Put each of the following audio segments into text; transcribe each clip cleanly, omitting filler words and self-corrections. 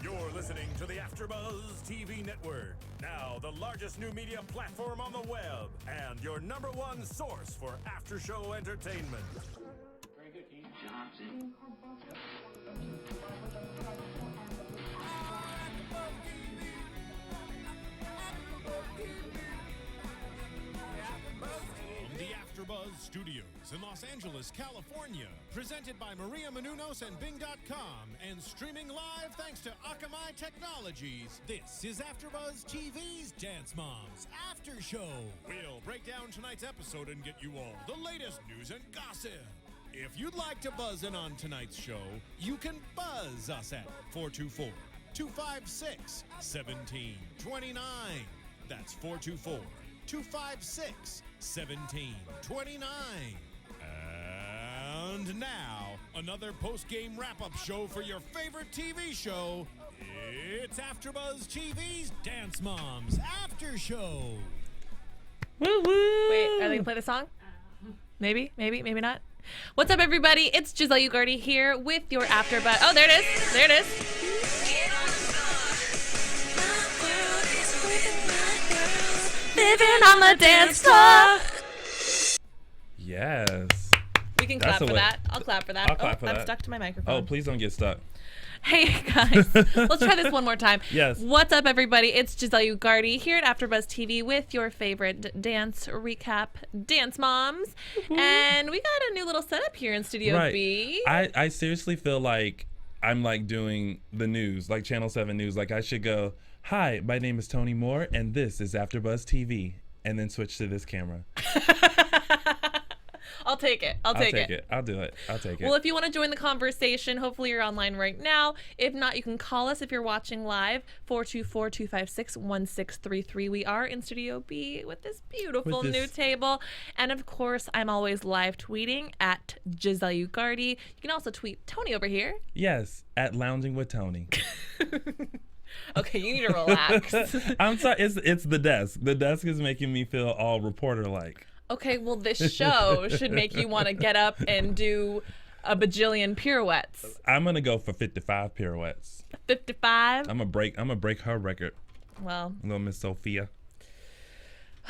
You're listening to the AFTERBUZZ TV network, now the largest new media platform on the web, and your #1 source for after-show entertainment. Very good, Keith Johnson. From the AFTERBUZZ Studios in Los Angeles, California, presented by Maria Menounos and Bing.com, and streaming live thanks to Akamai Technologies. This is AFTERBUZZ TV's Dance Moms After Show. We'll break down tonight's episode and get you all the latest news and gossip. If you'd like to buzz in on tonight's show, you can buzz us at 424-256-1729. That's 424-256-1729. And now, another post-game wrap-up show for your favorite TV show. It's AFTERBUZZ TV's Dance Moms After Show. Woo woo! Wait, are they gonna play the song? Maybe not. What's up, everybody? It's Giselle Ugarte here with your AFTERBUZZ. Oh, there it is. There it is. Living on the dance floor. Yes. We can clap for that. I'll clap for that. I'll clap for that. I'm stuck to my microphone. Oh, please don't get stuck. Hey, guys. Let's try this one more time. Yes. What's up, everybody? It's Giselle Ugarte here at AFTERBUZZ TV with your favorite dance recap, Dance Moms. Mm-hmm. And we got a new little setup here in Studio B. I seriously feel like I'm like doing the news, like Channel 7 News. Like I should go, hi, my name is Tony Moore, and this is AFTERBUZZ TV. And then switch to this camera. I'll take it. I'll take it. I'll do it. I'll take it. Well, if you want to join the conversation, hopefully you're online right now. If not, you can call us if you're watching live, 424-256-1633. We are in Studio B with this beautiful new table. And of course, I'm always live tweeting at Giselle Ugarte. You can also tweet Tony over here. Yes, at Lounging with Tony. Okay, you need to relax. I'm sorry, it's the desk. The desk is making me feel all reporter-like. Okay, well, this show should make you want to get up and do a bajillion pirouettes. I'm gonna go for 55 pirouettes. 55? I'm gonna break her record. Well, little Miss Sophia.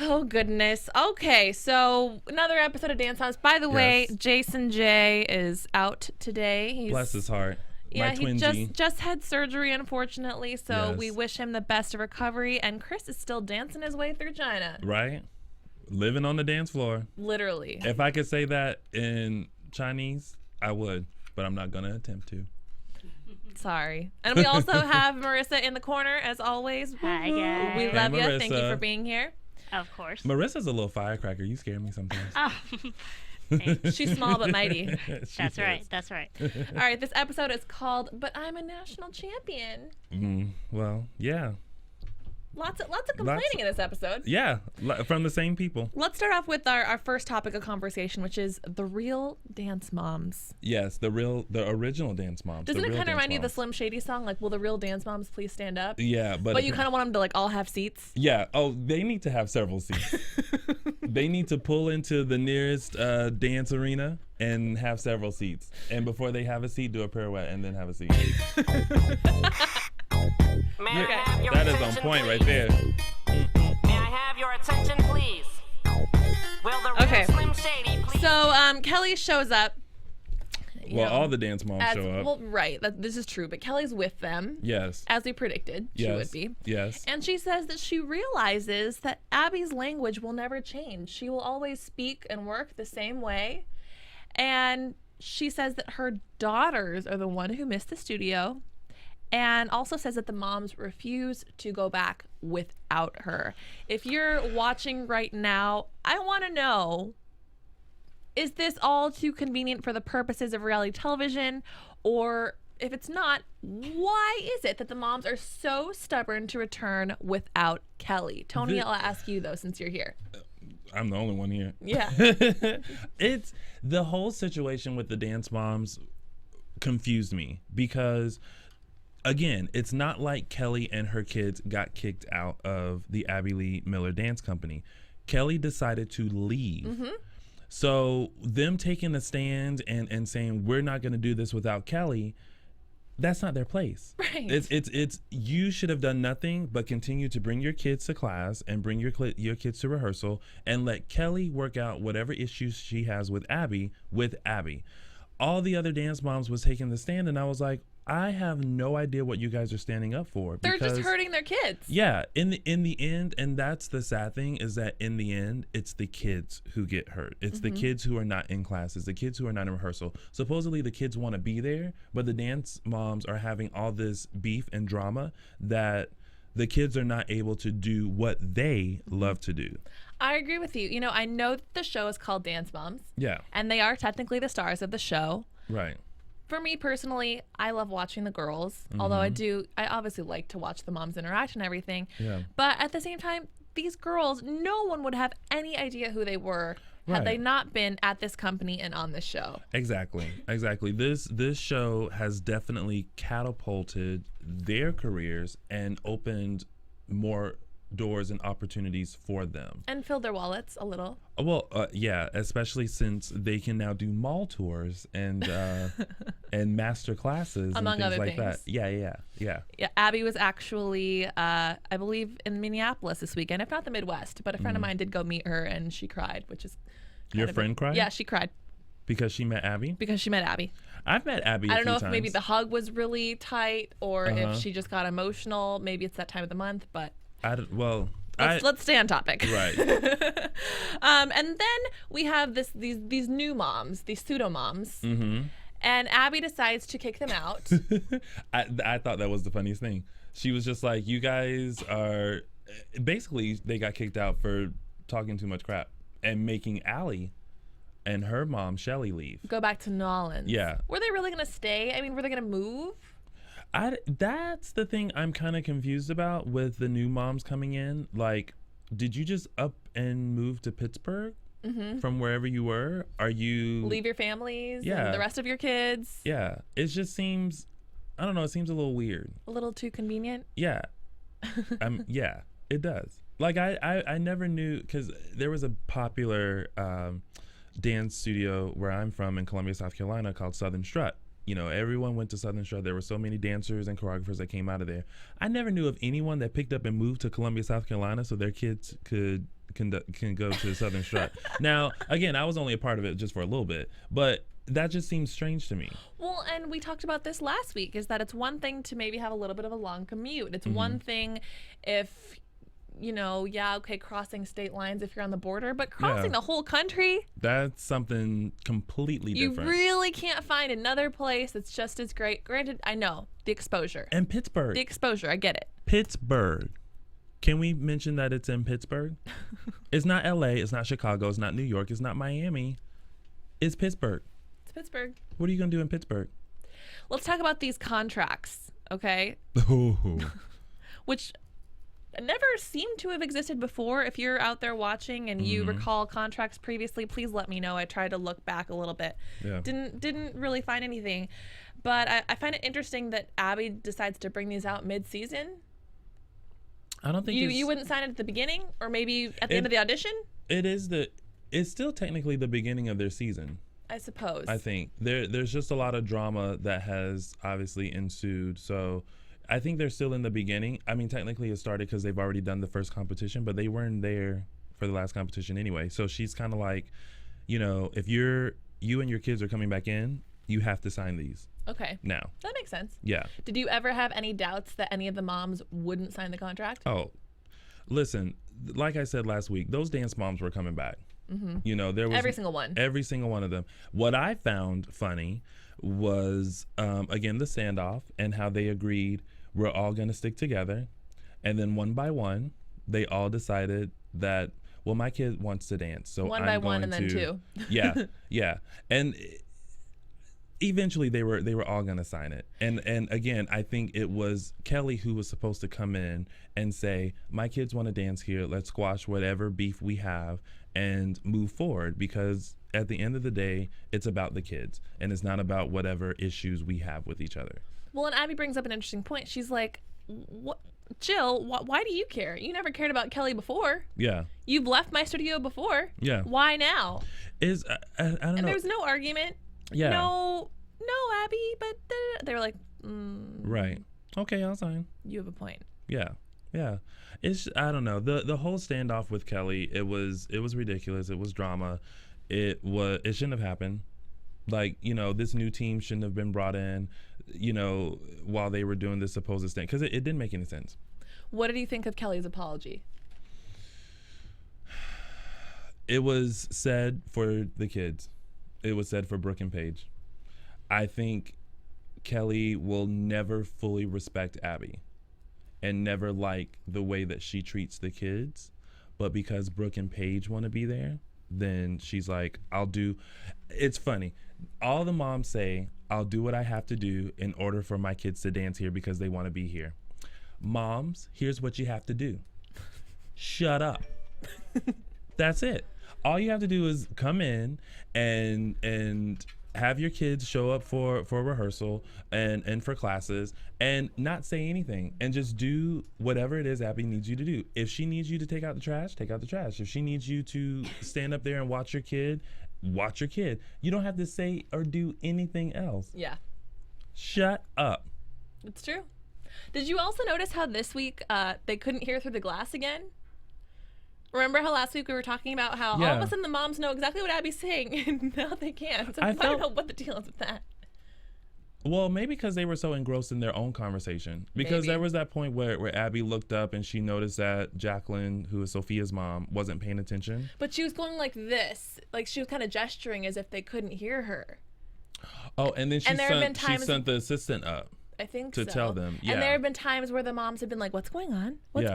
Oh goodness. Okay, so another episode of Dance Moms. By the way, Jason J is out today. Bless his heart. Yeah, my twin he just had surgery, unfortunately, so we wish him the best of recovery. And Chris is still dancing his way through China. Right? Living on the dance floor. Literally. If I could say that in Chinese, I would, but I'm not going to attempt to. Sorry. And we also have Marissa in the corner, as always. Hi, guys. We love you. Thank you for being here. Of course. Marissa's a little firecracker. You scare me sometimes. Oh. She's small but mighty. That's right. That's right. All right, this episode is called "But I'm a National Champion." Well, yeah. Lots of complaining in this episode. Yeah, from the same people. Let's start off with our first topic of conversation, which is the real Dance Moms. Yes, the original Dance Moms. Doesn't it kind of remind you of the Slim Shady song, like, will the real Dance Moms please stand up? Yeah, but you kind of want them to like all have seats? Yeah. Oh, they need to have several seats. They need to pull into the nearest dance arena and have several seats. And before they have a seat, do a pirouette and then have a seat. That is on point right there. May I have your attention, please? Will the real Slim Shady please? So Kelly shows up. Well, all the Dance Moms show up. Well, right. This is true. But Kelly's with them. Yes. As we predicted she would be. Yes. And she says that she realizes that Abby's language will never change. She will always speak and work the same way. And she says that her daughters are the one who missed the studio. And also says that the moms refuse to go back without her. If you're watching right now, I want to know, is this all too convenient for the purposes of reality television? Or if it's not, why is it that the moms are so stubborn to return without Kelly? Tony, I'll ask you, though, since you're here. I'm the only one here. Yeah. It's the whole situation with the Dance Moms confused me because, again, it's not like Kelly and her kids got kicked out of the Abby Lee Miller Dance Company. Kelly decided to leave. Mm-hmm. So them taking a stand and saying, we're not going to do this without Kelly, that's not their place. Right. It's you should have done nothing but continue to bring your kids to class and bring your kids to rehearsal and let Kelly work out whatever issues she has with Abby. All the other dance moms was taking the stand, and I was like, I have no idea what you guys are standing up for. They're just hurting their kids. Yeah, in the end, and that's the sad thing, is that in the end, it's the kids who get hurt. It's the kids who are not in classes, the kids who are not in rehearsal. Supposedly the kids want to be there, but the dance moms are having all this beef and drama that the kids are not able to do what they love to do. I agree with you. You know, I know that the show is called Dance Moms. Yeah. And they are technically the stars of the show. Right. For me personally, I love watching the girls, although I obviously like to watch the moms interact and everything. Yeah. But at the same time, these girls, no one would have any idea who they were had they not been at this company and on this show. Exactly. This show has definitely catapulted their careers and opened more doors and opportunities for them. And filled their wallets a little. Well, yeah, especially since they can now do mall tours and and master classes among and things other like things. that. Yeah. Yeah, Abby was actually, I believe, in Minneapolis this weekend, if not the Midwest. But a friend of mine did go meet her, and she cried, which is Your friend cried? Yeah, she cried Because she met Abby? because she met Abby. I've met Abby I don't know a if few maybe times. the hug was really tight or if she just got emotional. Maybe it's that time of the month, but let's stay on topic. Right. And then we have these new moms, these pseudo moms, and Abby decides to kick them out. I thought that was the funniest thing. She was just like, you guys are... Basically, they got kicked out for talking too much crap and making Allie and her mom, Shelly, leave. Go back to Nolans. Yeah. Were they really going to stay? I mean, were they going to move? That's the thing I'm kind of confused about with the new moms coming in. Like, did you just up and move to Pittsburgh from wherever you were? Are you... Leave your families Yeah. and the rest of your kids? Yeah. It just seems... I don't know. It seems a little weird. A little too convenient? Yeah. Yeah, it does. Like, I never knew... Because there was a popular dance studio where I'm from in Columbia, South Carolina called Southern Strut. You know, everyone went to Southern Strut. There were so many dancers and choreographers that came out of there. I never knew of anyone that picked up and moved to Columbia, South Carolina so their kids can go to Southern Strut. Now, again, I was only a part of it just for a little bit, but that just seems strange to me. Well, and we talked about this last week, is that it's one thing to maybe have a little bit of a long commute. It's one thing if... crossing state lines if you're on the border, but crossing the whole country, that's something completely different. You really can't find another place that's just as great. Granted, I know the exposure. And Pittsburgh. The exposure, I get it. Pittsburgh. Can we mention that it's in Pittsburgh? It's not LA, it's not Chicago, it's not New York, it's not Miami. It's Pittsburgh. It's Pittsburgh. What are you going to do in Pittsburgh? Let's talk about these contracts, okay? Which never seemed to have existed before. If you're out there watching and you recall contracts previously, please let me know. I tried to look back a little bit. Yeah. Didn't really find anything. But I find it interesting that Abby decides to bring these out mid-season. I don't think you wouldn't sign it at the beginning or maybe at the end of the audition? It's still technically the beginning of their season. I suppose. I think there's just a lot of drama that has obviously ensued. So I think they're still in the beginning. I mean, technically it started because they've already done the first competition, but they weren't there for the last competition anyway. So she's kind of like, if you and your kids are coming back in, you have to sign these. Okay. Now. That makes sense. Yeah. Did you ever have any doubts that any of the moms wouldn't sign the contract? Oh, listen, like I said last week, those dance moms were coming back. There was every single one. Every single one of them. What I found funny was, again, the standoff and how they agreed we're all going to stick together. And then one by one, they all decided that, well, my kid wants to dance. So one I'm by going one and then two. Yeah. Yeah. And eventually they were all going to sign it. And again, I think it was Kelly who was supposed to come in and say, my kids want to dance here. Let's squash whatever beef we have and move forward, because at the end of the day, it's about the kids and it's not about whatever issues we have with each other. Well, and Abby brings up an interesting point. She's like, "What, Jill, why do you care? You never cared about Kelly before. Yeah. You've left my studio before. Yeah. Why now?" I don't know. And there was no argument. Yeah. No, Abby, but they were like, Right. Okay, I'll sign. You have a point. Yeah. It's I don't know. The whole standoff with Kelly, it was ridiculous. It was drama. It shouldn't have happened. Like, this new team shouldn't have been brought in, while they were doing this supposed thing, because it didn't make any sense. What did you think of Kelly's apology? It was said for the kids. It was said for Brooke and Paige. I think Kelly will never fully respect Abby and never like the way that she treats the kids. But because Brooke and Paige want to be there, then she's like, it's funny. All the moms say, I'll do what I have to do in order for my kids to dance here because they want to be here. Moms, here's what you have to do. Shut up. That's it. All you have to do is come in and have your kids show up for rehearsal and for classes and not say anything and just do whatever it is Abby needs you to do. If she needs you to take out the trash, take out the trash. If she needs you to stand up there and watch your kid, watch your kid. You don't have to say or do anything else. Yeah. Shut up. It's true. Did you also notice how this week they couldn't hear through the glass again? Remember how last week we were talking about how all of a sudden the moms know exactly what Abby's saying and now they can't. So I don't know what the deal is with that. Well, maybe because they were so engrossed in their own conversation. Because there was that point where Abby looked up and she noticed that Jacqueline, who is Sophia's mom, wasn't paying attention. But she was going like this. Like she was kind of gesturing as if they couldn't hear her. Oh, and then she sent the assistant up. I think to tell them. Yeah. And there have been times where the moms have been like, what's going on? What is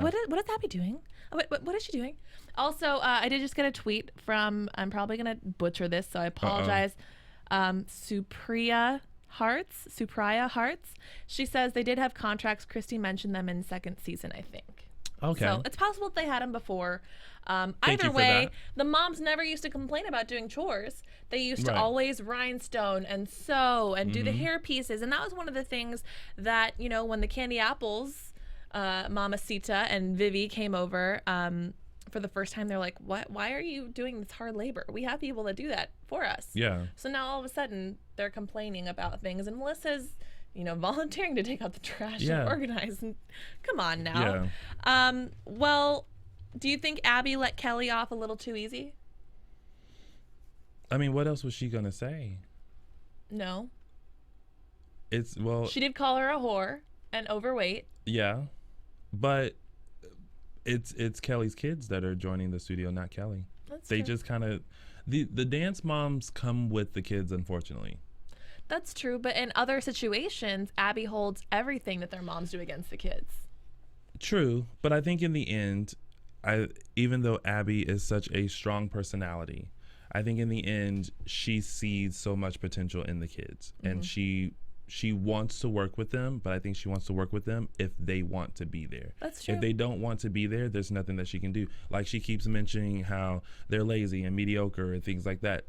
Abby doing? What is she doing? Also, I did just get a tweet from, I'm probably going to butcher this, so I apologize. Supriya Hearts. She says they did have contracts. Christi mentioned them in second season, I think. Okay. So it's possible that they had them before. Either way, the moms never used to complain about doing chores. They used to always rhinestone and sew and do the hair pieces. And that was one of the things that, when the Candy Apples, Mama Sita and Vivi came over for the first time, they're like, "What? Why are you doing this hard labor? We have people that do that for us." Yeah. So now all of a sudden they're complaining about things. And Melissa's, volunteering to take out the trash and organize. And come on now. Yeah. Well, do you think Abby let Kelly off a little too easy? I mean, what else was she gonna say? No. She did call her a whore and overweight. Yeah, but it's Kelly's kids that are joining the studio, not Kelly. They true. just kind of the dance moms come with the kids, unfortunately. That's true, but in other situations, Abby holds everything that their moms do against the kids. True, but I think in the end, even though Abby is such a strong personality, I think in the end she sees so much potential in the kids, and she wants to work with them, but I think she wants to work with them if they want to be there. That's true. If they don't want to be there, there's nothing that she can do. Like she keeps mentioning how they're lazy and mediocre and things like that.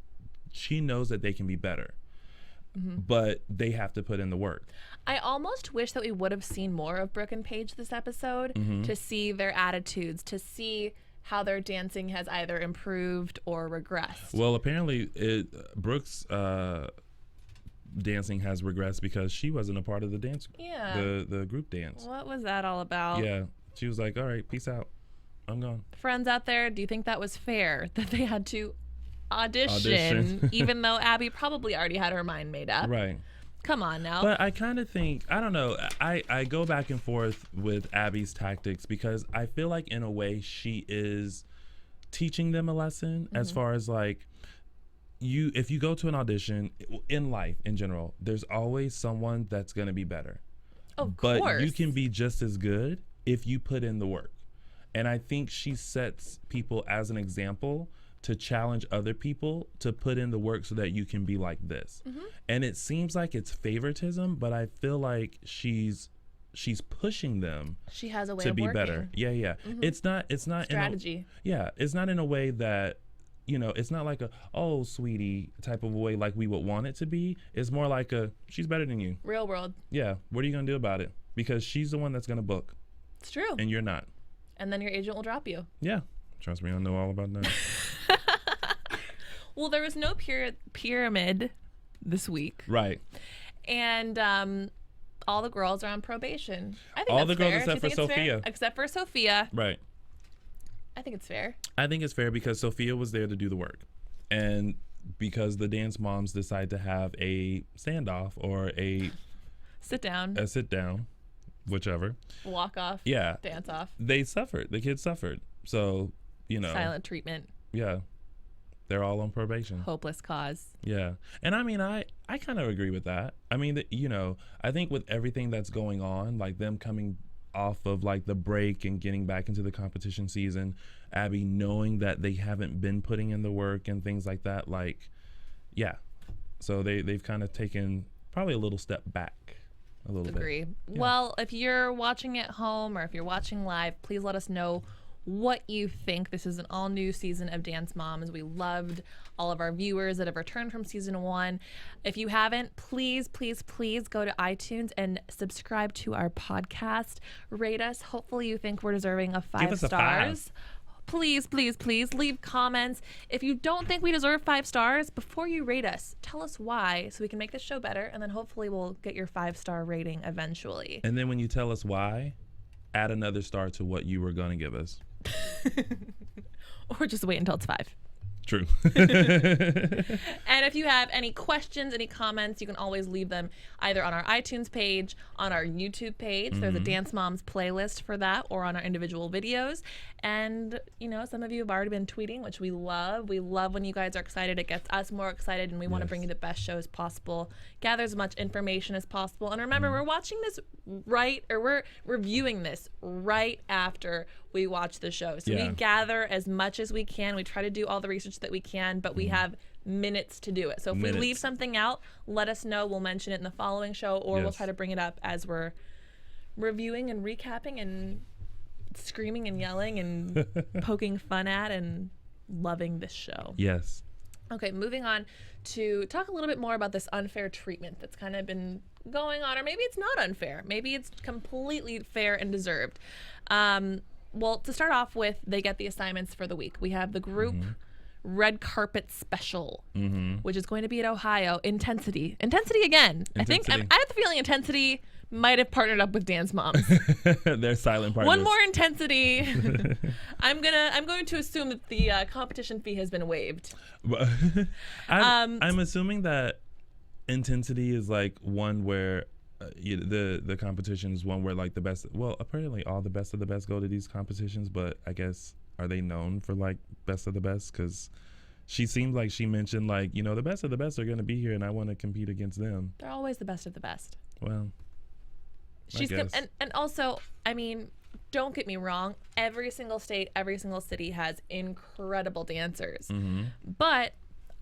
She knows that they can be better. But they have to put in the work. I almost wish that we would have seen more of Brooke and Paige this episode to see their attitudes, to see how their dancing has either improved or regressed. Well, apparently Brooke's dancing has regressed because she wasn't a part of the dance, the group dance. What was that all about? Yeah, she was like, all right, peace out. I'm gone. Friends out there, do you think that was fair that they had to audition. Even though Abby probably already had her mind made up? Right. Come on now. But I kind of think, I don't know, I go back and forth with Abby's tactics because I feel like in a way she is teaching them a lesson as far as like, if you go to an audition in life in general, there's always someone that's going to be better. Of course. But you can be just as good if you put in the work. And I think she sets people as an example to challenge other people to put in the work so that you can be like this. And it seems like it's favoritism, but I feel like she's pushing them. She has a way to of be working. better. Yeah. It's not strategy. It's not in a way that, it's not like a, oh, sweetie type of a way like we would want it to be. It's more like she's better than you. Real world. Yeah. What are you going to do about it? Because she's the one that's going to book. It's true. And you're not. And then your agent will drop you. Yeah. Trust me, I know all about that. Well, there was no pyramid this week. Right. And all the girls are on probation. I think All that's the girls fair. except Do you for think it's fair? Sophia. Except for Sophia. Right. I think it's fair. I think it's fair because Sophia was there to do the work. And because the dance moms decide to have a standoff or a Sit down. sit down, whichever. Walk off. Yeah. Dance off. They suffered. The kids suffered. So, Silent treatment. Yeah. They're all on probation. Hopeless cause. Yeah. And I mean, I kind of agree with that. I mean, I think with everything that's going on, like them coming off of like the break and getting back into the competition season, Abby knowing that they haven't been putting in the work and things like that, like, yeah. So they've kind of taken probably a little step back. A little Agree. bit. Yeah. Well, if you're watching at home or if you're watching live, please let us know what you think. This is an all new season of Dance Moms. We loved all of our viewers that have returned from season 1. If you haven't, please go to iTunes and subscribe to our podcast. Rate us. Hopefully you think we're deserving of 5 Give us a stars. 5. Please leave comments. If you don't think we deserve 5 stars, before you rate us, tell us why so we can make this show better, and then hopefully we'll get your 5-star rating eventually. And then when you tell us why, add another star to what you were going to give us. Or just wait until it's 5. True. And if you have any questions, any comments, you can always leave them either on our iTunes page, on our YouTube page. There's a Dance Moms playlist for that, or on our individual videos. And, some of you have already been tweeting, which we love. We love when you guys are excited. It gets us more excited, and we want to bring you the best shows possible, gather as much information as possible. And remember, we're watching this we're reviewing this right after we watch the show. So we gather as much as we can. We try to do all the research that we can, but we have minutes to do it. So if we leave something out, let us know. We'll mention it in the following show, or we'll try to bring it up as we're reviewing and recapping and screaming and yelling and poking fun at and loving this show. Yes. Okay, moving on to talk a little bit more about this unfair treatment that's kind of been going on, or maybe it's not unfair. Maybe it's completely fair and deserved. Well, to start off with, they get the assignments for the week. We have the group red carpet special, which is going to be at Ohio. Intensity again. I think I have the feeling Intensity might have partnered up with Dance Moms. They're silent partners. One more Intensity. I'm going to assume that the competition fee has been waived. I'm assuming that Intensity is like one where the competition is one where like the best. Well, apparently all the best of the best go to these competitions, but I guess are they known for like best of the best? Because she seemed like she mentioned like the best of the best are going to be here, and I want to compete against them. They're always the best of the best. Well, she's and also, I mean, don't get me wrong. Every single state, every single city has incredible dancers, but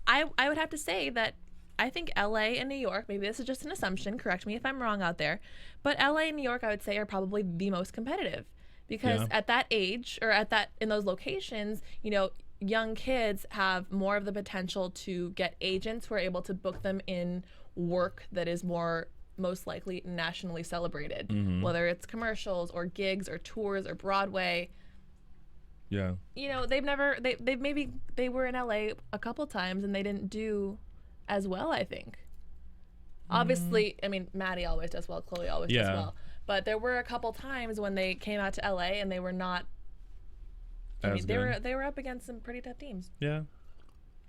I would have to say that I think LA and New York, maybe this is just an assumption, correct me if I'm wrong out there, but LA and New York, I would say, are probably the most competitive because at that age or in those locations, young kids have more of the potential to get agents who are able to book them in work that is most likely nationally celebrated, whether it's commercials or gigs or tours or Broadway. Yeah. They were in LA a couple times and they didn't do as well, I think. Obviously, I mean, Maddie always does well, Chloe always does well. But there were a couple times when they came out to LA and they were not they were up against some pretty tough teams. Yeah.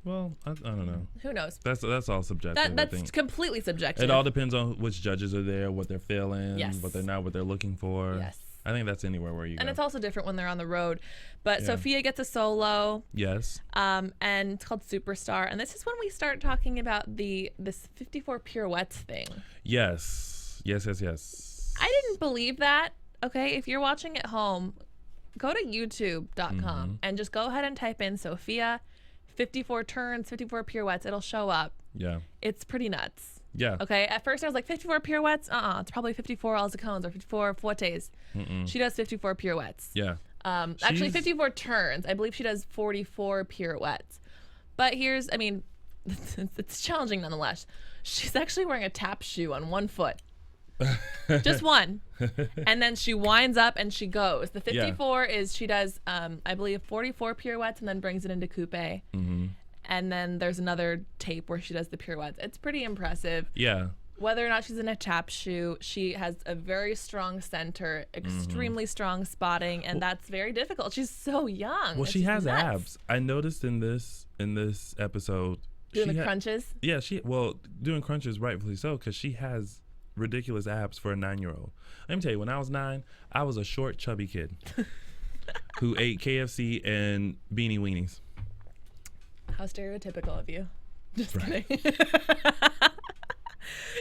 Well, I don't know. Who knows? That's all subjective. That's completely subjective. It all depends on which judges are there, what they're feeling, what they're looking for. Yes. I think that's anywhere where you go. And it's also different when they're on the road. But Sophia gets a solo. Yes. And it's called Superstar. And this is when we start talking about this 54 pirouettes thing. Yes. Yes. I didn't believe that. Okay, if you're watching at home, go to youtube.com and just go ahead and type in Sophia 54 turns, 54 pirouettes. It'll show up. Yeah. It's pretty nuts. Yeah. Okay, at first I was like 54 pirouettes? It's probably 54 alzacones or 54 fortes. She does 54 pirouettes. Yeah. Actually 54 turns. I believe she does 44 pirouettes. But it's challenging nonetheless. She's actually wearing a tap shoe on one foot. Just one. And then she winds up and she goes. The 54 is she does, I believe, 44 pirouettes and then brings it into coupe. And then there's another tape where she does the pirouettes. It's pretty impressive. Yeah. whether or not she's in a tap shoe, she has a very strong center, extremely strong spotting, and that's very difficult. She's so young. Well, It's she has nuts. abs. I noticed in this episode. Doing the crunches. Yeah, doing crunches rightfully so, because she has ridiculous abs for a 9-year-old. Let me tell you, when I was 9, I was a short, chubby kid who ate KFC and beanie weenies. How stereotypical of you. Just Right. kidding.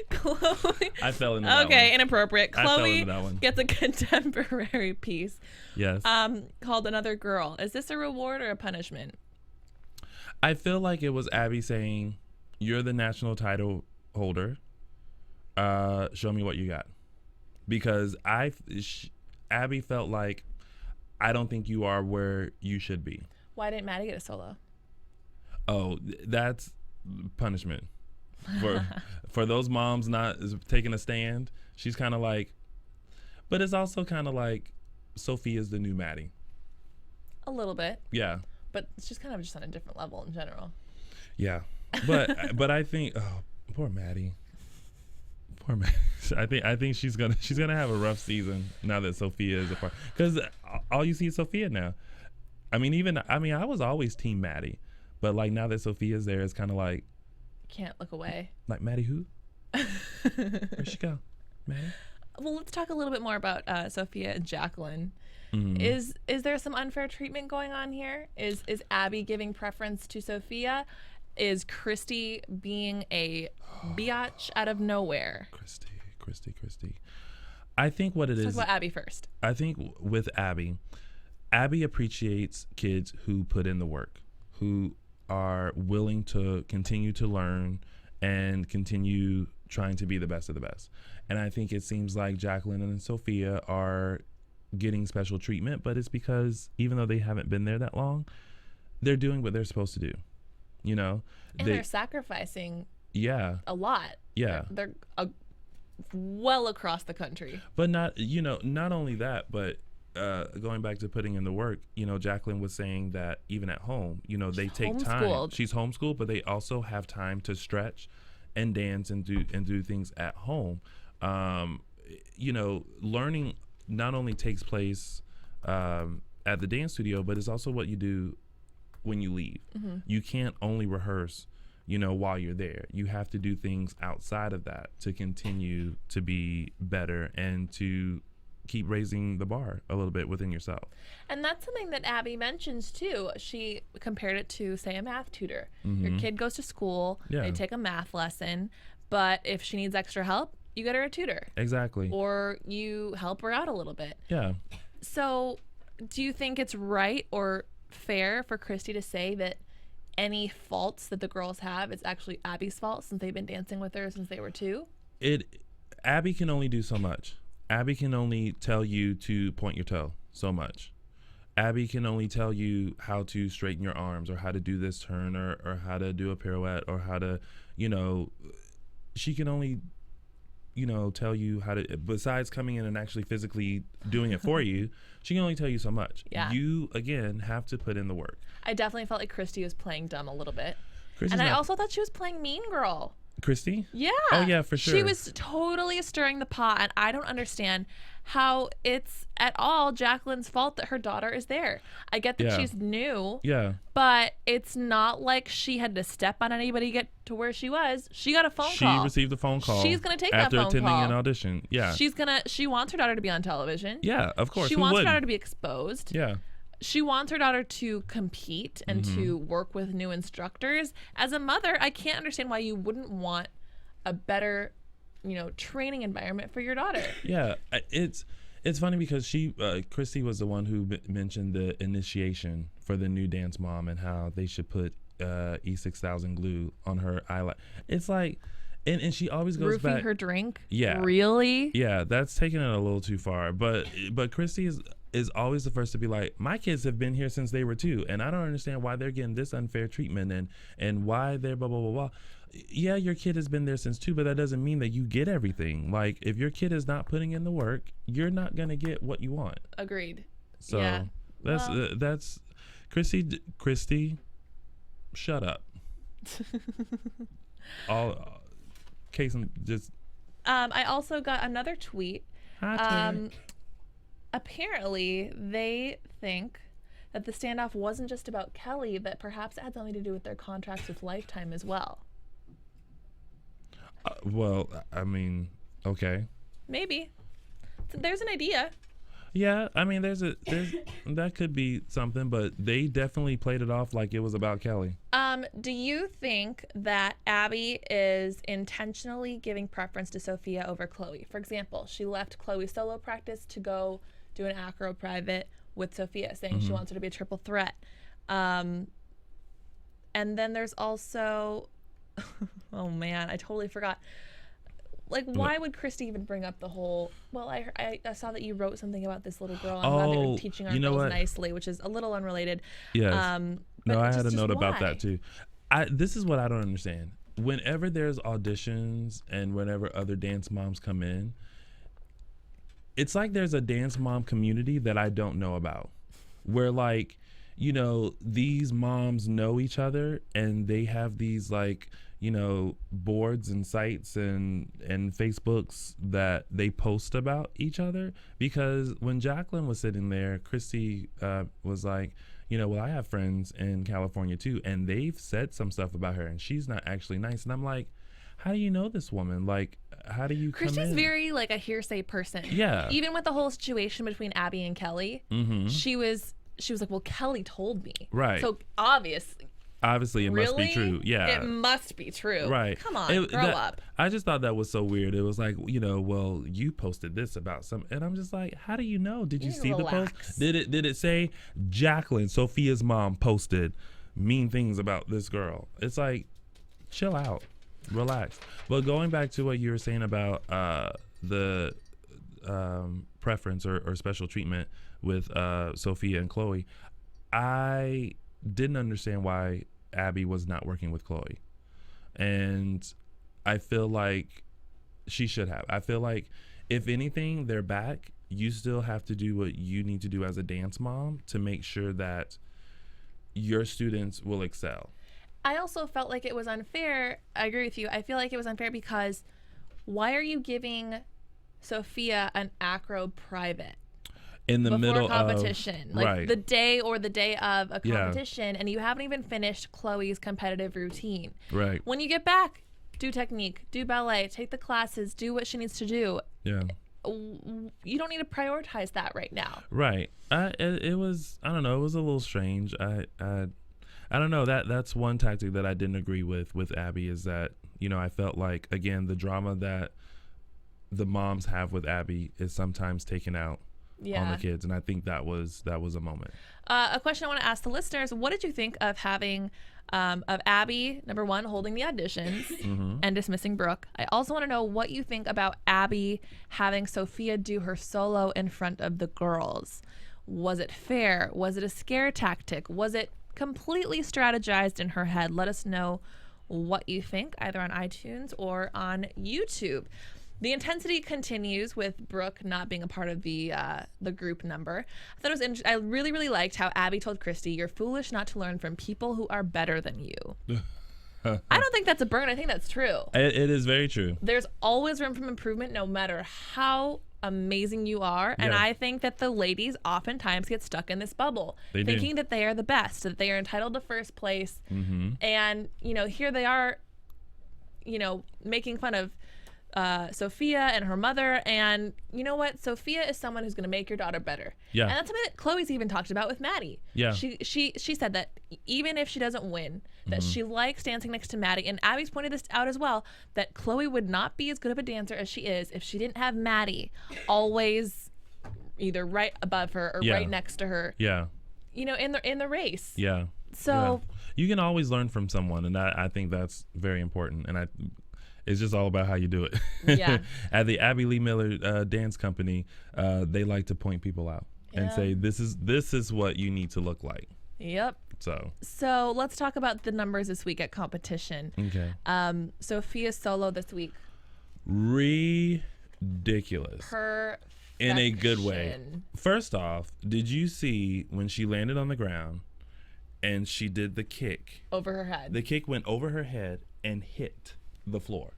Chloe. I fell into that Okay, one. inappropriate. I fell Chloe into that one. gets a contemporary piece Yes. called Another Girl. Is this a reward or a punishment? I feel like it was Abby saying, "You're the national title holder. Show me what you got." Because Abby felt like, I don't think you are where you should be. Why didn't Maddie get a solo? Oh, that's punishment for those moms not taking a stand. She's kind of like, but it's also kind of like Sophia's the new Maddie. A little bit. Yeah. But it's just kind of just on a different level in general. Yeah. But I think, oh, poor Maddie. Poor Maddie. I think she's gonna have a rough season now that Sophia is a part, because all you see is Sophia now. I was always team Maddie, but like now that Sophia's there, it's kind of like, Can't look away. like, Maddie who? Where'd she go? Maddie? Well, let's talk a little bit more about Sophia and Jacqueline. Mm-hmm. Is there some unfair treatment going on here? Is Abby giving preference to Sophia? Is Christi being a biatch out of nowhere? Christi. I think what it Let's is. talk about Abby first. I think with Abby appreciates kids who put in the work, who are willing to continue to learn and continue trying to be the best of the best. And I think it seems like Jacqueline and Sophia are getting special treatment, but it's because even though they haven't been there that long, they're doing what they're supposed to do. You know, And they're sacrificing a lot. Yeah. They're well across the country. But not only that, but going back to putting in the work, Jacqueline was saying that even at home, they take time. She's homeschooled, but they also have time to stretch and dance and do things at home. Learning not only takes place at the dance studio, but it's also what you do when you leave. Mm-hmm. You can't only rehearse, while you're there. You have to do things outside of that to continue to be better and to keep raising the bar a little bit within yourself. And that's something that Abby mentions too. She compared it to, say, a math tutor. Mm-hmm. Your kid goes to school, they take a math lesson, but if she needs extra help, you get her a tutor. Exactly. Or you help her out a little bit. Yeah. So do you think it's right or fair for Christi to say that any faults that the girls have is actually Abby's fault, since they've been dancing with her since they were 2? Abby can only do so much. Abby can only tell you to point your toe so much. Abby can only tell you how to straighten your arms or how to do this turn or how to do a pirouette or how to, she can only, tell you how to, besides coming in and actually physically doing it for you, she can only tell you so much. Yeah. You, again, have to put in the work. I definitely felt like Christi was playing dumb a little bit. Christi's and I not- also thought she was playing mean girl. Christi? Yeah. Oh, yeah, for sure. She was totally stirring the pot, and I don't understand how it's at all Jacqueline's fault that her daughter is there. I get that she's new, but it's not like she had to step on anybody to get to where she was. She got a phone call. She received a phone call. She's going to take that phone call. after attending an audition. Yeah. She wants her daughter to be on television. Yeah, of course. She Who wants wouldn't? her daughter to be exposed. Yeah. She wants her daughter to compete and to work with new instructors. As a mother, I can't understand why you wouldn't want a better, training environment for your daughter. Yeah, it's funny because Christi was the one who mentioned the initiation for the new dance mom and how they should put E6000 glue on her eyelid. It's like, and she always goes Roofing back. her drink. Yeah. Really? Yeah, that's taking it a little too far. But Christi is always the first to be like, my kids have been here since they were 2, and I don't understand why they're getting this unfair treatment and why they're blah blah blah blah. Yeah, your kid has been there since 2, but that doesn't mean that you get everything. Like, if your kid is not putting in the work, you're not gonna get what you want. Agreed. So yeah. that's Christi, shut up. All case and just I also got another tweet. Hot take. Apparently, they think that the standoff wasn't just about Kelly, that perhaps it had something to do with their contracts with Lifetime as well. Well, I mean, okay. Maybe. So there's an idea. Yeah, I mean, there's that could be something, but they definitely played it off like it was about Kelly. Do you think that Abby is intentionally giving preference to Sophia over Chloe? For example, she left Chloe's solo practice to go do an acro private with Sophia, saying she wants her to be a triple threat. And then there's also, oh man, I totally forgot. Like, why would Christi even bring up the whole, well, I saw that you wrote something about this little girl. I'm glad they're teaching our girls nicely, which is a little unrelated. Yes. No, I had a note about why? that too. This is what I don't understand. Whenever there's auditions and whenever other dance moms come in, it's like there's a dance mom community that I don't know about. Where like, you know, these moms know each other and they have these like, you know, boards and sites and Facebooks that they post about each other. Because when Jacqueline was sitting there, Christi was like, you know, well, I have friends in California too, and they've said some stuff about her, and she's not actually nice. And I'm like, how do you know this woman? Like, how do you come Christi's in? very like a hearsay person. Yeah. Even with the whole situation between Abby and Kelly, she was like, well, Kelly told me. Right. So obviously it must be true. Yeah. It must be true. Right. Come on, grow up. I just thought that was so weird. It was like, you know, well, you posted this about some, and I'm just like, how do you know? Did you see the post? Did it say Jacqueline, Sophia's mom, posted mean things about this girl? It's like, chill out, relax. But going back to what you were saying about the preference or special treatment with Sophia and Chloe, I didn't understand why Abby was not working with Chloe. And I feel like she should have. I feel like if anything, they're back. You still have to do what you need to do as a dance mom to make sure that your students will excel. I also felt like it was unfair. I agree with you. I feel like it was unfair because why are you giving Sophia an acro private? In the middle of competition, like right. the day of a competition, and you haven't even finished Chloe's competitive routine. Right. When you get back, do technique, do ballet, take the classes, do what she needs to do. Yeah. You don't need to prioritize that right now. Right. It was, I don't know, it was a little strange. I don't know, that's one tactic that I didn't agree with Abby, is that, you know, I felt like, again, the drama that the moms have with Abby is sometimes taken out on the kids, and I think that was a moment. A question I want to ask the listeners: what did you think of having of Abby, number one, holding the auditions and dismissing Brooke? I also want to know what you think about Abby having Sophia do her solo in front of the girls. Was it fair? Was it a scare tactic? Was it completely strategized in her head? Let us know what you think, either on iTunes or on YouTube. The intensity continues with Brooke not being a part of the group number. I thought it was interesting. I really, really liked how Abby told Christi, "You're foolish not to learn from people who are better than you." I don't think that's a burn. I think that's true. It is very true. There's always room for improvement, no matter how amazing you are. And I think that the ladies oftentimes get stuck in this bubble, thinking that they are the best, that they are entitled to first place. And, you know, here they are, you know, making fun of Sophia and her mother, and you know what? Sophia is someone who's going to make your daughter better. Yeah. And that's something that Chloe's even talked about with Maddie. Yeah. She said that even if she doesn't win, that she likes dancing next to Maddie. And Abby's pointed this out as well, that Chloe would not be as good of a dancer as she is if she didn't have Maddie always either right above her or right next to her. Yeah. You know, in the race. Yeah. So you can always learn from someone, and I think that's very important. And it's just all about how you do it. Yeah. At the Abby Lee Miller Dance Company, they like to point people out and say, this is what you need to look like. Yep. So let's talk about the numbers this week at competition. Okay. Sophia's solo this week. Ridiculous. Perfection. In a good way. First off, did you see when she landed on the ground and she did the kick? Over her head. The kick went over her head and hit the floor.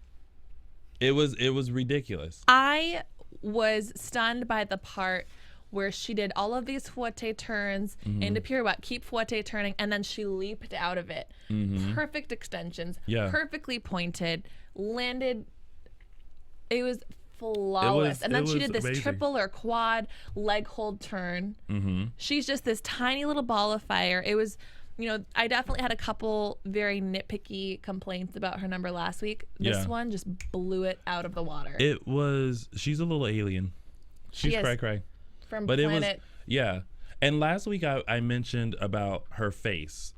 It was ridiculous. I was stunned by the part where she did all of these fouette turns into pirouette, keep fouette turning, and then she leaped out of it. Perfect extensions, perfectly pointed, landed. It was flawless. And then she did this amazing. triple or quad leg hold turn. She's just this tiny little ball of fire. It was, I definitely had a couple very nitpicky complaints about her number last week. This one just blew it out of the water. She's a little alien. She's cray-cray. From but planet. And last week I mentioned about her face.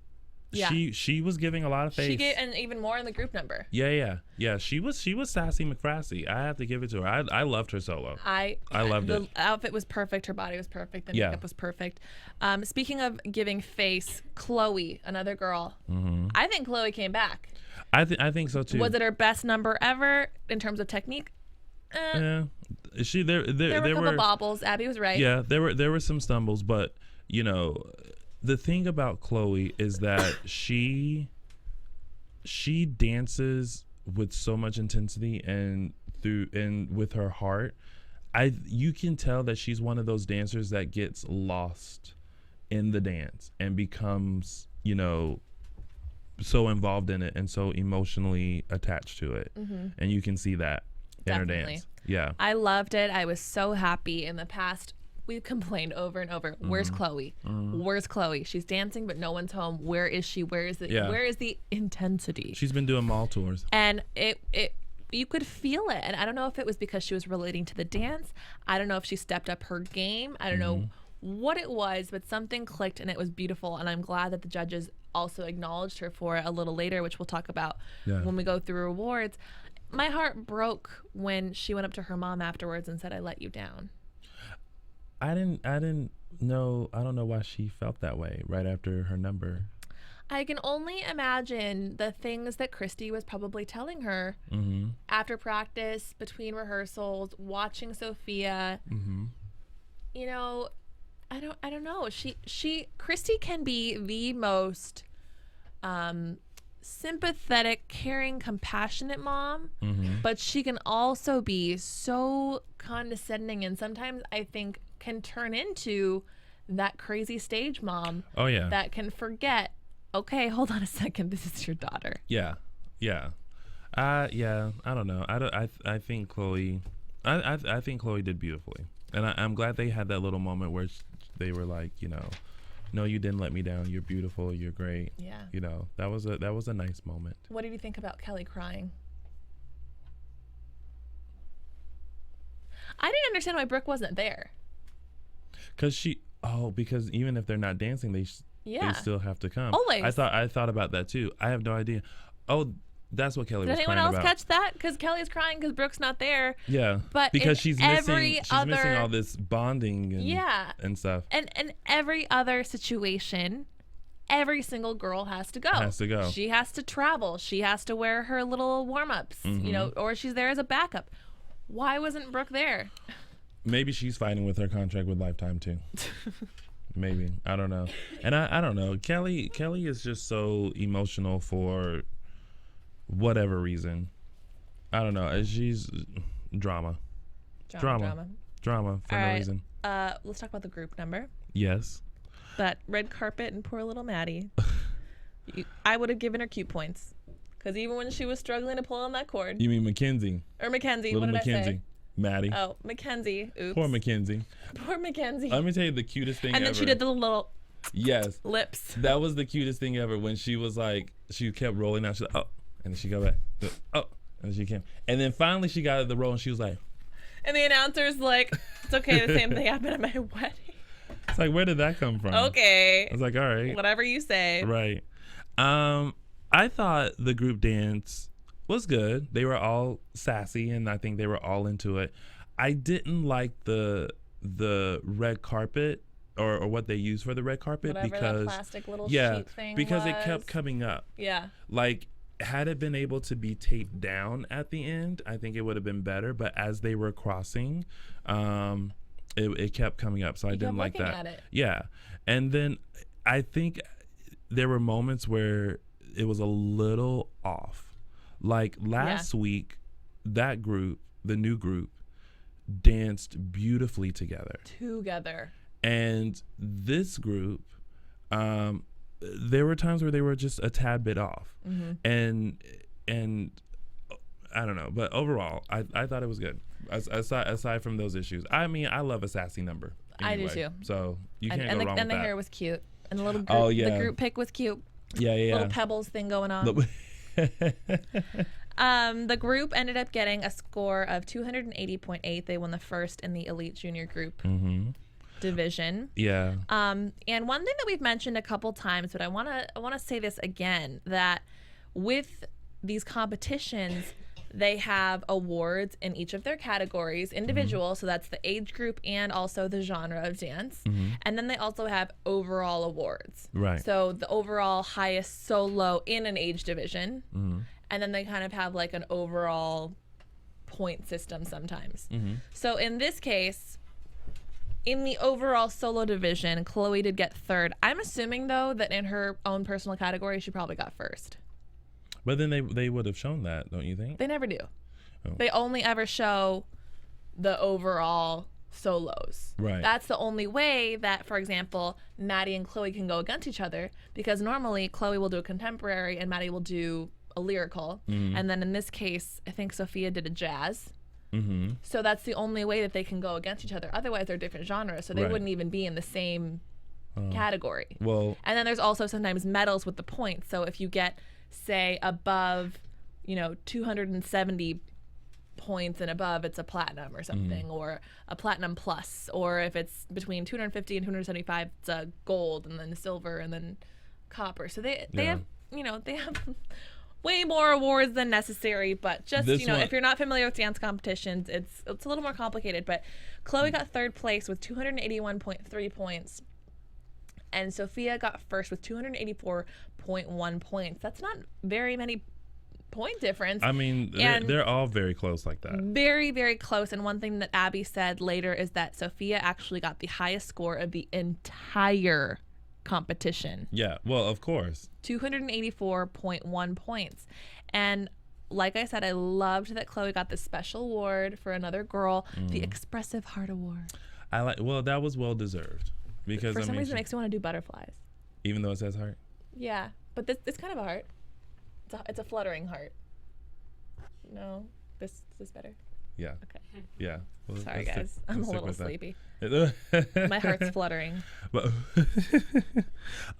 Yeah. She was giving a lot of face. She gave, and even more in the group number. Yeah. She was sassy McFrassy. I have to give it to her. I loved her solo. I loved it. The outfit was perfect. Her body was perfect. The makeup was perfect. Speaking of giving face, Chloe, another girl. I think Chloe came back. I think so too. Was it her best number ever in terms of technique? Yeah. There were a couple bobbles. Abby was right. Yeah, there were some stumbles, but the thing about Chloe is that she dances with so much intensity and with her heart. You can tell that she's one of those dancers that gets lost in the dance and becomes, so involved in it and so emotionally attached to it. And you can see that in her dance. Yeah. I loved it. I was so happy. In the past, we've complained over and over. Where's Chloe? Where's Chloe? She's dancing, but no one's home. Where is she? Where is the intensity? She's been doing mall tours. And you could feel it. And I don't know if it was because she was relating to the dance. I don't know if she stepped up her game. I don't know what it was, but something clicked and it was beautiful. And I'm glad that the judges also acknowledged her for it a little later, which we'll talk about when we go through awards. My heart broke when she went up to her mom afterwards and said, "I let you down." I didn't know. I don't know why she felt that way right after her number. I can only imagine the things that Christi was probably telling her after practice, between rehearsals, watching Sophia. I don't know. Christi can be the most sympathetic, caring, compassionate mom, but she can also be so condescending, and sometimes I think can turn into that crazy stage mom. Oh yeah. That can forget, okay, hold on a second, this is your daughter. Yeah. I don't know. I think Chloe I think Chloe did beautifully. And I'm glad they had that little moment where they were like, no, you didn't let me down. You're beautiful. You're great. Yeah. That was a nice moment. What did you think about Kelly crying? I didn't understand why Brooke wasn't there. Because even if they're not dancing, they still have to come. Always. I thought about that too. I have no idea. Oh, that's what Kelly was crying about. Did anyone else catch that? Because Kelly's crying because Brooke's not there. Yeah. But because she's missing all this bonding and stuff. And in every other situation, every single girl has to go. She has to travel. She has to wear her little warm-ups, or she's there as a backup. Why wasn't Brooke there? Maybe she's fighting with her contract with Lifetime too. Maybe. I don't know. And I don't know. Kelly is just so emotional for whatever reason. I don't know. She's drama for no reason. Let's talk about the group number. Yes. That red carpet and poor little Maddie. I would have given her cute points. Because even when she was struggling to pull on that cord. You mean Mackenzie? Or Mackenzie. Little what did Mackenzie. I say? Maddie. Oh, Mackenzie. Oops. Poor Mackenzie. Poor Mackenzie. Let me tell you the cutest thing ever. And then she did the little lips. That was the cutest thing ever when she was like, she kept rolling out. She's like, oh. And then she got back. Oh. And then she came. And then finally she got the roll and she was like. And the announcer's like, it's okay. The same thing happened at my wedding. It's like, where did that come from? Okay. I was like, all right. Whatever you say. Right. I thought the group dance was good. They were all sassy and I think they were all into it. I didn't like the red carpet or what they used for the red carpet. Whatever because the plastic little sheet thing because was. It kept coming up. Yeah. Like, had it been able to be taped down at the end, I think it would have been better. But as they were crossing, it kept coming up. So I didn't like that. At it. Yeah. And then I think there were moments where it was a little off. Like last week, that group, the new group, danced beautifully together. And this group, there were times where they were just a tad bit off. And I don't know, but overall, I thought it was good. Aside from those issues, I mean, I love a sassy number. Anyway, I do too. So you can't go wrong with that. And the hair was cute, and the little group, the group pic was cute. Yeah. Little pebbles thing going on. The group ended up getting a score of 280.8. They won the first in the elite junior group division. Yeah. And one thing that we've mentioned a couple times, but I want to say this again, that with these competitions, they have awards in each of their categories, individual, so that's the age group and also the genre of dance. And then they also have overall awards. Right. So the overall highest solo in an age division. And then they kind of have like an overall point system sometimes. So in this case, in the overall solo division, Chloe did get third. I'm assuming, though, that in her own personal category, she probably got first. But then they would have shown that, don't you think? They never do. Oh. They only ever show the overall solos. Right. That's the only way that, for example, Maddie and Chloe can go against each other, because normally Chloe will do a contemporary and Maddie will do a lyrical. And then in this case, I think Sophia did a jazz. So that's the only way that they can go against each other. Otherwise, they're different genres, so they wouldn't even be in the same category. Well, and then there's also sometimes medals with the points. So if you get, say, above, 270 points and above, it's a platinum or something, or a platinum plus. Or if it's between 250 and 275, it's a gold, and then silver, and then copper. So they have, they have way more awards than necessary, but just, if you're not familiar with dance competitions, it's a little more complicated. But Chloe got third place with 281.3 points, and Sophia got first with 284.1 points. That's not very many point difference. I mean, they're all very close like that. Very, very close. And one thing that Abby said later is that Sophia actually got the highest score of the entire competition. Yeah, well, of course. 284.1 points. And like I said, I loved that Chloe got the special award for another girl, the Expressive Heart Award. That was well deserved, because for some reason it makes me want to do butterflies. Even though it says heart. Yeah, but it's kind of a heart. It's a fluttering heart. No, this is better. Yeah. Okay. Yeah. Well, sorry guys, I'm a little sleepy. My heart's fluttering. But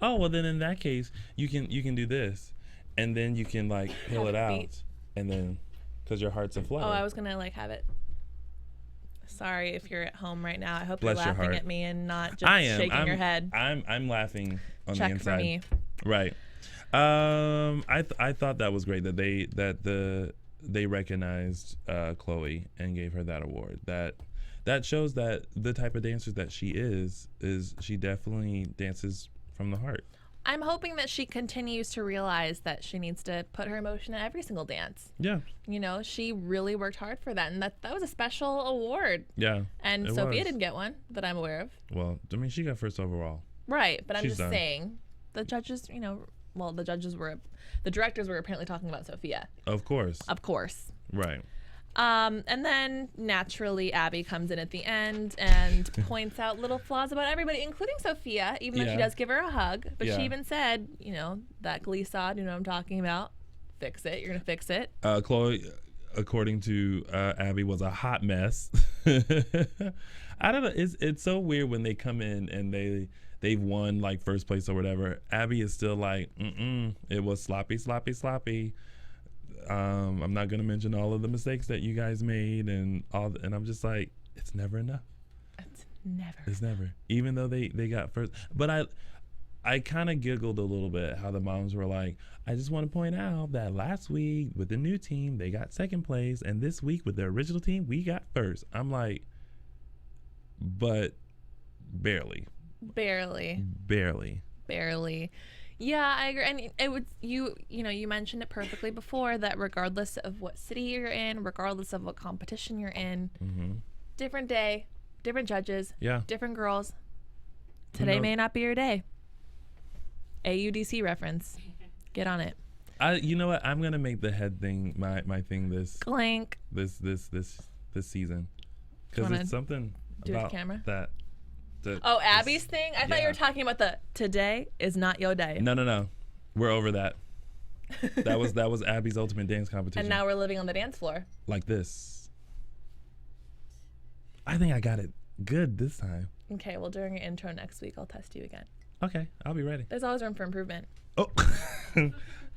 oh well, then in that case, you can do this, and then you can like peel it out, and then because your heart's a flutter. Oh, I was gonna like have it. Sorry if you're at home right now. I hope Bless you're your laughing heart. at me and not just shaking your head. I'm laughing on Check the inside. for me. Right. I thought that was great that they recognized Chloe and gave her that award. That shows that the type of dancer that she is she definitely dances from the heart. I'm hoping that she continues to realize that she needs to put her emotion in every single dance. Yeah. She really worked hard for that, and that was a special award. Yeah. And Sophia didn't get one that I'm aware of. Well, I mean, she got first overall. Right, but I'm just saying, the judges, the directors were apparently talking about Sophia. Of course. Right. And then naturally Abby comes in at the end and points out little flaws about everybody, including Sophia, even though she does give her a hug. But she even said, that glissade, you know what I'm talking about. Fix it. You're going to fix it. Chloe, according to Abby, was a hot mess. I don't know. It's so weird when they come in and they've won like first place or whatever. Abby is still like, it was sloppy. I'm not gonna mention all of the mistakes that you guys made and I'm just like, it's never enough. It's never. Even though they got first, but I kind of giggled a little bit how the moms were like, I just want to point out that last week with the new team they got second place, and this week with the original team we got first. I'm like, but barely. Yeah, I agree. And it would you mentioned it perfectly before that regardless of what city you're in, regardless of what competition you're in, different day, different judges, different girls. Today may not be your day. AUDC reference. Get on it. You know what? I'm gonna make the head thing my thing this Clank. this season because Wanna it's something do it to about camera? that. Oh, Abby's thing? I thought you yeah. were talking about the today is not your day. No. We're over that. That was Abby's ultimate dance competition. And now we're living on the dance floor. Like this. I think I got it good this time. Okay, well, during your intro next week, I'll test you again. Okay, I'll be ready. There's always room for improvement. Oh,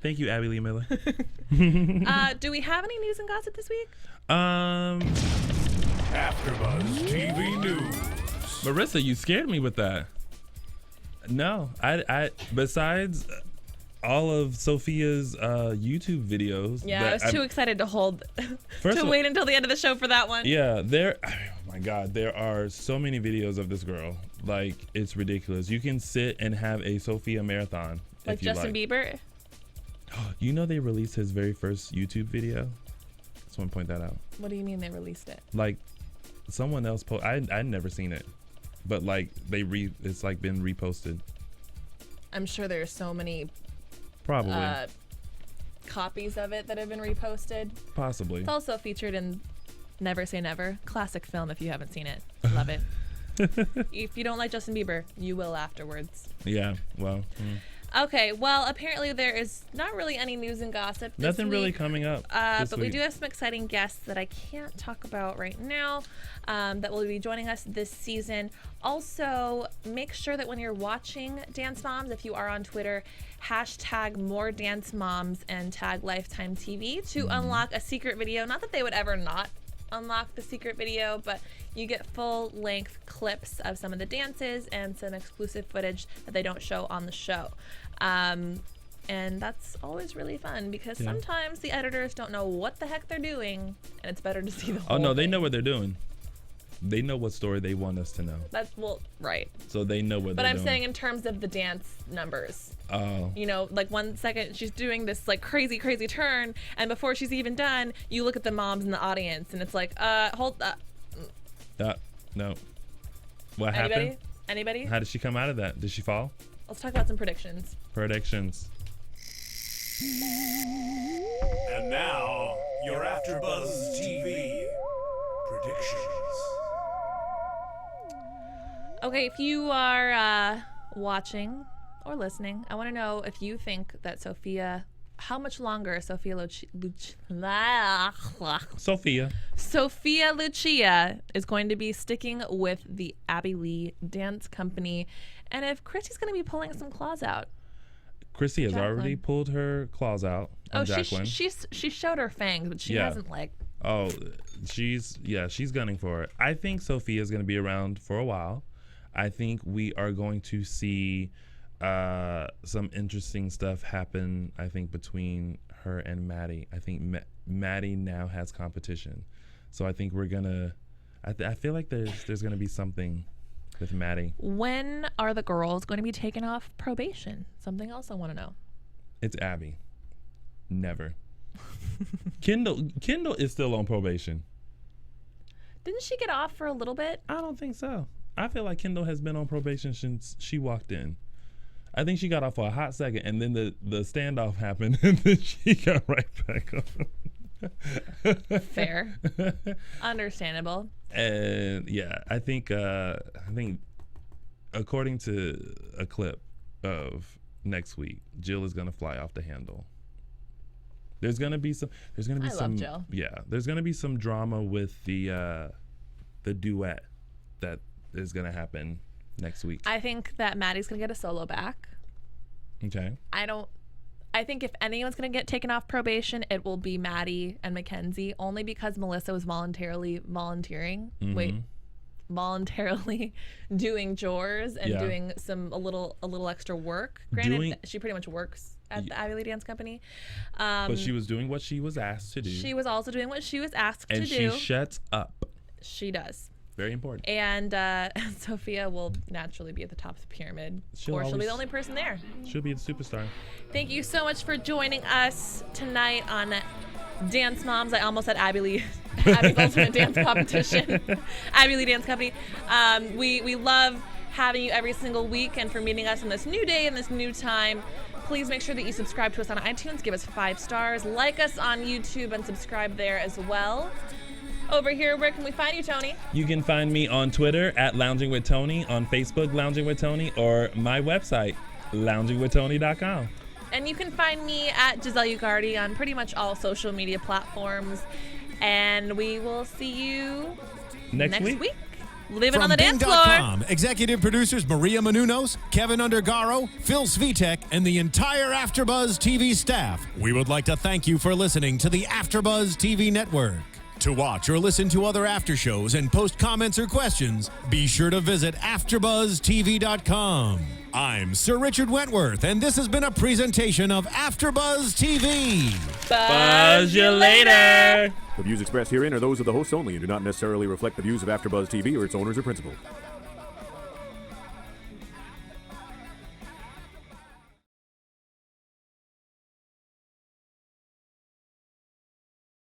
thank you, Abby Lee Miller. Do we have any news and gossip this week? AfterBuzz TV News. Marissa, you scared me with that. No, I besides all of Sophia's YouTube videos. Yeah, I was too excited to wait until the end of the show for that one. Yeah, oh my God, there are so many videos of this girl. Like, it's ridiculous. You can sit and have a Sophia marathon. Like if you Justin Bieber? You know they released his very first YouTube video? Just want to point that out. What do you mean they released it? Like, someone else I'd never seen it. But like it's like been reposted. I'm sure there's so many Probably. copies of it that have been reposted. Possibly. It's also featured in Never Say Never, classic film if you haven't seen it. Love it. If you don't like Justin Bieber, you will afterwards. Yeah, well. Okay, well, apparently there is not really any news and gossip this Nothing really week. coming up. But we week. do have some exciting guests that I can't talk about right now that will be joining us this season. Also, make sure that when you're watching Dance Moms, if you are on Twitter, hashtag more Dance Moms and tag Lifetime TV to unlock a secret video. Not that they would ever not unlock the secret video, but you get full length clips of some of the dances and some exclusive footage that they don't show on the show. And that's always really fun because sometimes the editors don't know what the heck they're doing, and it's better to see the whole Oh no, they thing. know what they're doing. They know what story they want us to know. Right. So they know what But they're I'm doing. saying in terms of the dance numbers. Oh. You know, like 1 second she's doing this like crazy turn, and before she's even done, you look at the moms in the audience, and it's like, hold up. No. What happened? Anybody? How did she come out of that? Did she fall? Let's talk about some predictions. Predictions. And now, your AfterBuzz TV predictions. Okay, if you are watching or listening, I want to know if you think that how much longer Sophia Lucia is going to be sticking with the Abby Lee Dance Company, and if Christy's going to be pulling some claws out. Christy has Jacqueline. already pulled her claws out on Jacqueline. she showed her fangs, but she hasn't like. Oh, she's gunning for it. I think Sophia is going to be around for a while. I think we are going to see some interesting stuff happen, I think, between her and Maddie. I think Maddie now has competition. So I think we're going to... I feel like there's going to be something with Maddie. When are the girls going to be taken off probation? Something else I want to know. It's Abby. Never. Kendall is still on probation. Didn't she get off for a little bit? I don't think so. I feel like Kendall has been on probation since she walked in. I think she got off for a hot second, and then the standoff happened, and then she got right back on. Fair. Understandable. And yeah, I think according to a clip of next week, Jill is gonna fly off the handle. There's gonna be some. I love Jill. Yeah, there's gonna be some drama with the duet that is gonna happen next week. I think that Maddie's gonna get a solo back. Okay. I think if anyone's gonna get taken off probation, it will be Maddie and Mackenzie, only because Melissa was voluntarily doing chores and doing a little extra work. Granted, she pretty much works at the Abby Lee Dance Company. But she was doing what she was asked to do. She was also doing what she was asked to do. And she shuts up. She does. Very important. And Sophia will naturally be at the top of the pyramid. She'll be the only person there. She'll be the superstar. Thank you so much for joining us tonight on Dance Moms. I almost said Abby's Ultimate Dance Competition. Abby Lee Dance Company. We love having you every single week, and for meeting us in this new day and this new time. Please make sure that you subscribe to us on iTunes. Give us 5 stars. Like us on YouTube and subscribe there as well. Over here, where can we find you, Tony? You can find me on Twitter at Lounging with Tony, on Facebook, Lounging with Tony, or my website, loungingwithtony.com. And you can find me at Giselle Ugarte on pretty much all social media platforms. And we will see you next week. Living on the dance floor. Bing.com, executive producers Maria Menounos, Kevin Undergaro, Phil Svitek, and the entire AfterBuzz TV staff. We would like to thank you for listening to the AfterBuzz TV network. To watch or listen to other after shows and post comments or questions, be sure to visit AfterBuzzTV.com. I'm Sir Richard Wentworth, and this has been a presentation of AfterBuzz TV. Buzz you later. The views expressed herein are those of the hosts only and do not necessarily reflect the views of AfterBuzz TV or its owners or principals.